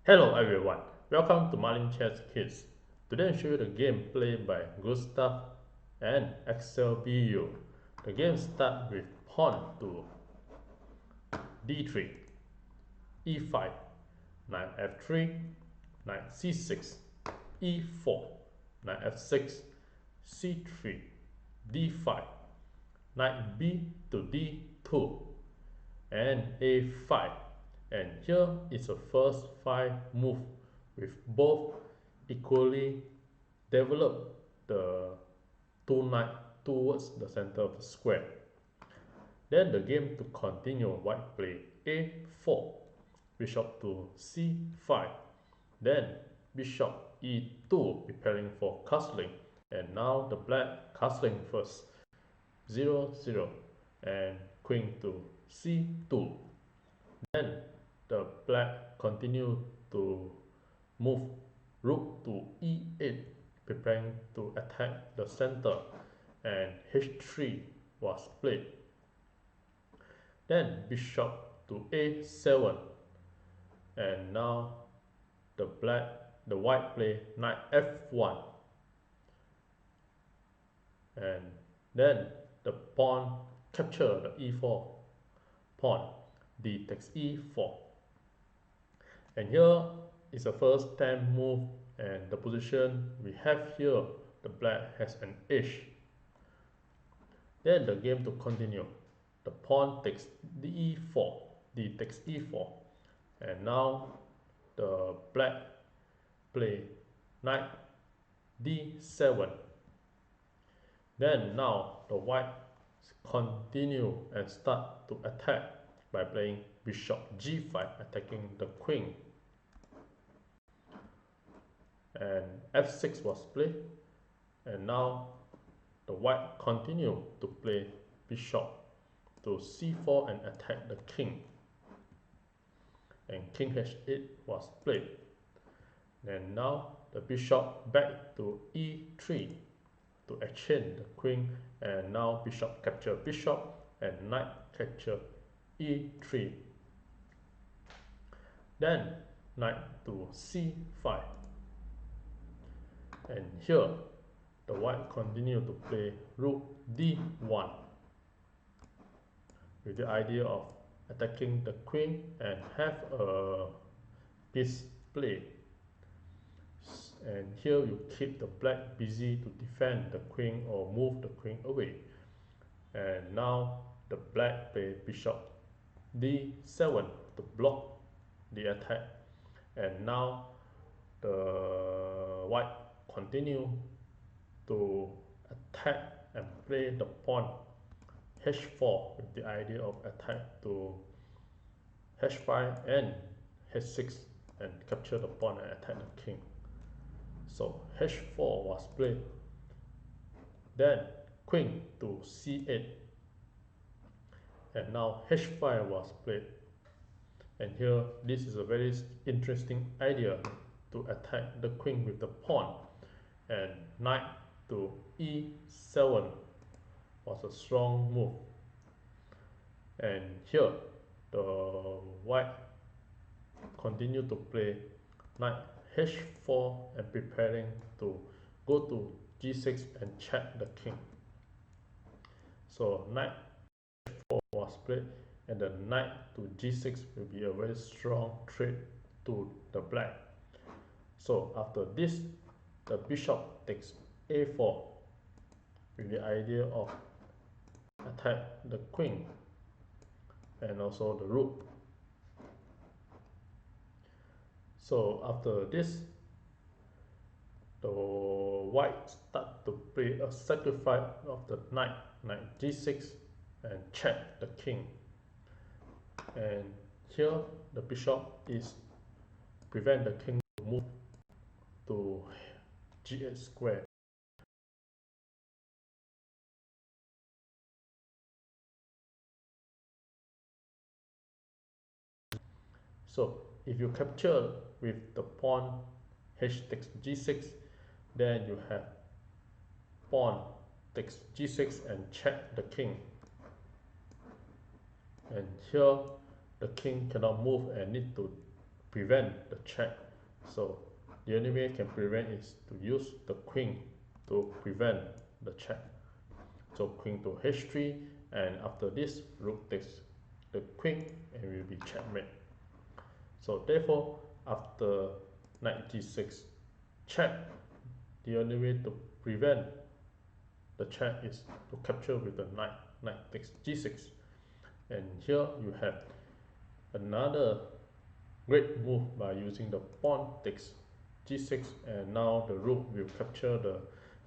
Hello everyone, welcome to Marlin Chess Kids. Today I'll show you the game played by Gustav and Aksel Bu. The game starts with pawn to d3, e5, knight f3, knight c6, e4, knight f6, c3, d5, knight b to d2, and a5. And here is the first 5 move with both equally develop the two knight towards the center of the square. Then the game to continue, white play a4, bishop to c5, then bishop e2 preparing for castling, and now the black castling first 0-0 and queen to c2. Then the black continue to move rook to e8, preparing to attack the center, and h3 was played. Then bishop to a7, and now the white play knight f1, and then the pawn capture the e4 pawn, d takes e4. And here is the first 10 move, and the position we have here, the black has an edge. Then the game to continue, the pawn takes e4, d takes e4, and now the black play knight d7. Then now the white continue and start to attack by playing bishop g5, attacking the queen, and f6 was played, and now the white continue to play bishop to c4 and attack the king, and king h8 was played, and now the bishop back to e3 to exchange the queen, and now bishop capture bishop and knight capture e3. Then knight to c5, and here the white continue to play rook d1 with the idea of attacking the queen and have a piece play. And here you keep the black busy to defend the queen or move the queen away. And now the black play bishop d7 to block the attack, and now the white continue to attack and play the pawn h4 with the idea of attack to h5 and h6 and capture the pawn and attack the king. So h4 was played, then queen to c8, and now h5 was played. And here this is a very interesting idea to attack the queen with the pawn, and knight to e7 was a strong move. And here the white continue to play knight h4 and preparing to go to g6 and check the king. So knight h4 was played, and the knight to g6 will be a very strong threat to the black. So after this, the bishop takes a4 with the idea of attack the queen and also the rook. So after this, the white start to play a sacrifice of the knight g6 and check the king. And here the bishop is prevent the king to move to g8 square. So if you capture with the pawn h takes g6, then you have pawn takes g6 and check the king. And here the king cannot move and need to prevent the check. So the only way you can prevent is to use the queen to prevent the check. So queen to h3, and after this rook takes the queen and will be checkmate. So therefore after knight g6 check, the only way to prevent the check is to capture with the knight. Knight takes g6, and here you have another great move by using the pawn takes g6, and now the rook will capture the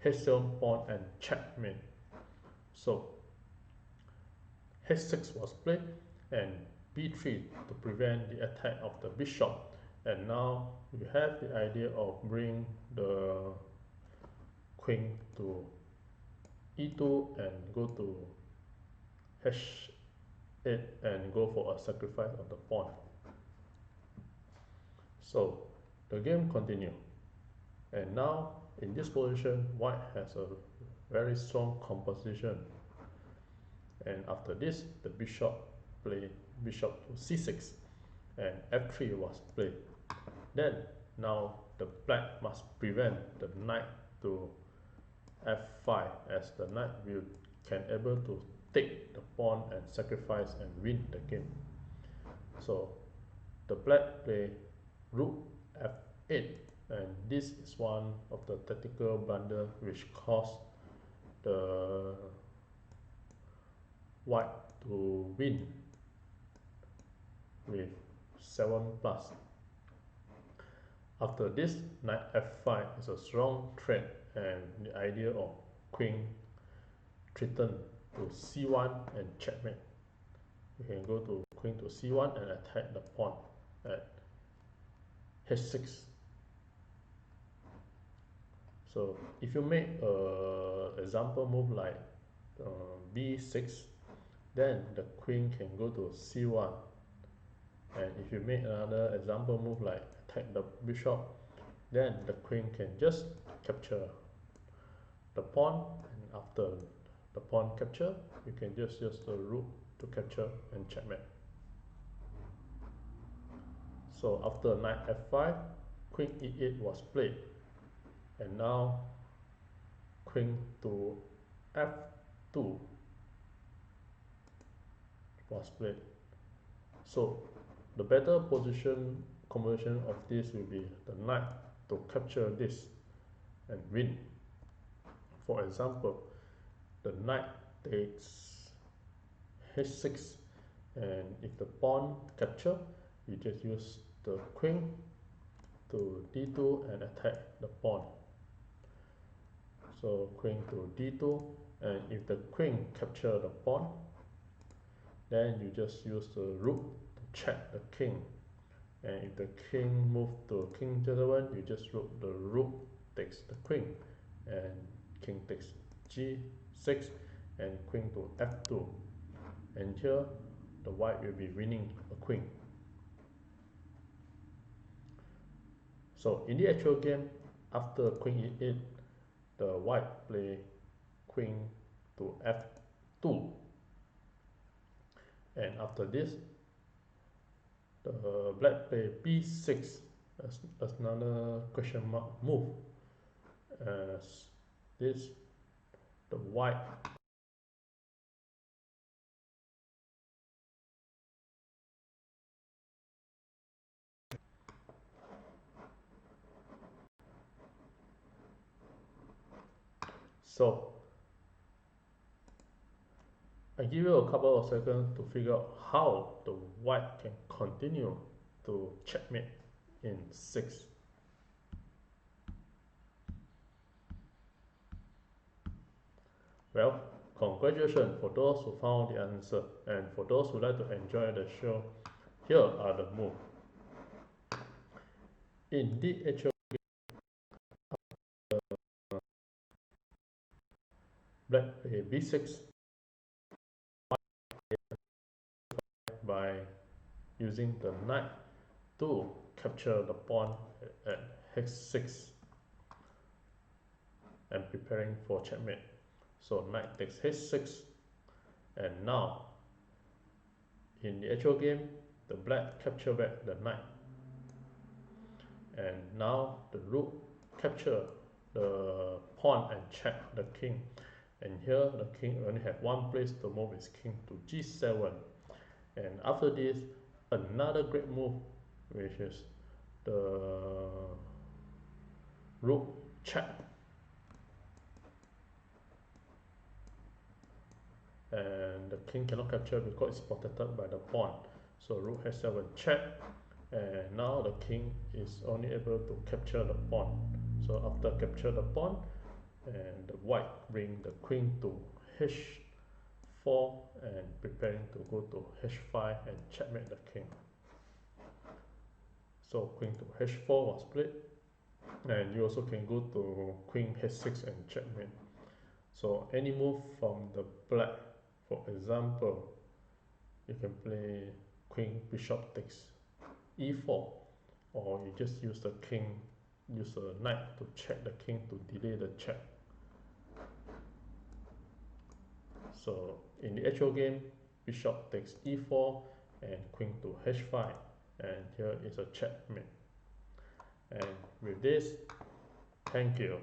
h7 pawn and checkmate. So h6 was played and b3 to prevent the attack of the bishop, and now you have the idea of bring the queen to e2 and go to h8 and go for a sacrifice of the pawn. So the game continue, and now in this position white has a very strong composition, and after this the bishop played bishop to c6 and f3 was played. Then now the black must prevent the knight to f5, as the knight will can able to take the pawn and sacrifice and win the game. So the black play rook f8, and this is one of the tactical blunder which caused the white to win with 7+. After this, knight f5 is a strong threat, and the idea of queen threaten to c1 and checkmate. We can go to queen to c1 and attack the pawn at h6. So if you make a example move like b6, then the queen can go to c1, and if you make another example move like attack the bishop, then the queen can just capture the pawn, and after the pawn capture you can just use the rook to capture and checkmate. So after knight f5, queen e8 was played, and now queen to f2 was played. So the better position combination of this will be the knight to capture this and win. For example, the knight takes h6, and if the pawn capture, you just use the queen to d2 and attack the pawn. So queen to d2, and if the queen capture the pawn, then you just use the rook to check the king, and if the king move to king g7, you just rook the rook takes the queen, and king takes g6 and queen to f2, and here the white will be winning a queen. So in the actual game, after queen e8, the white play queen to f2, and after this the black play b6 as another question mark move, as this the white so I give you a couple of seconds to figure out how the white can continue to checkmate in 6. Well, congratulations for those who found the answer, and for those who like to enjoy the show, here are the moves. In the actual black play b6 by using the knight to capture the pawn at h6 and preparing for checkmate. So knight takes h6, and now in the actual game the black capture back the knight, and now the rook capture the pawn and check the king, and here the king only have one place to move his king to g7, and after this another great move, which is the rook check, and the king cannot capture because it's protected by the pawn, so rook h7 check, and now the king is only able to capture the pawn. So after capture the pawn, and the white bring the queen to h4 and preparing to go to h5 and checkmate the king. So queen to h4 was played, and you also can go to queen h6 and checkmate. So any move from the black, for example, you can play queen bishop takes e4, or you just use the king, use a knight to check the king to delay the check. So in the actual game, bishop takes e4 and queen to h5, and here is a checkmate. And with this, thank you.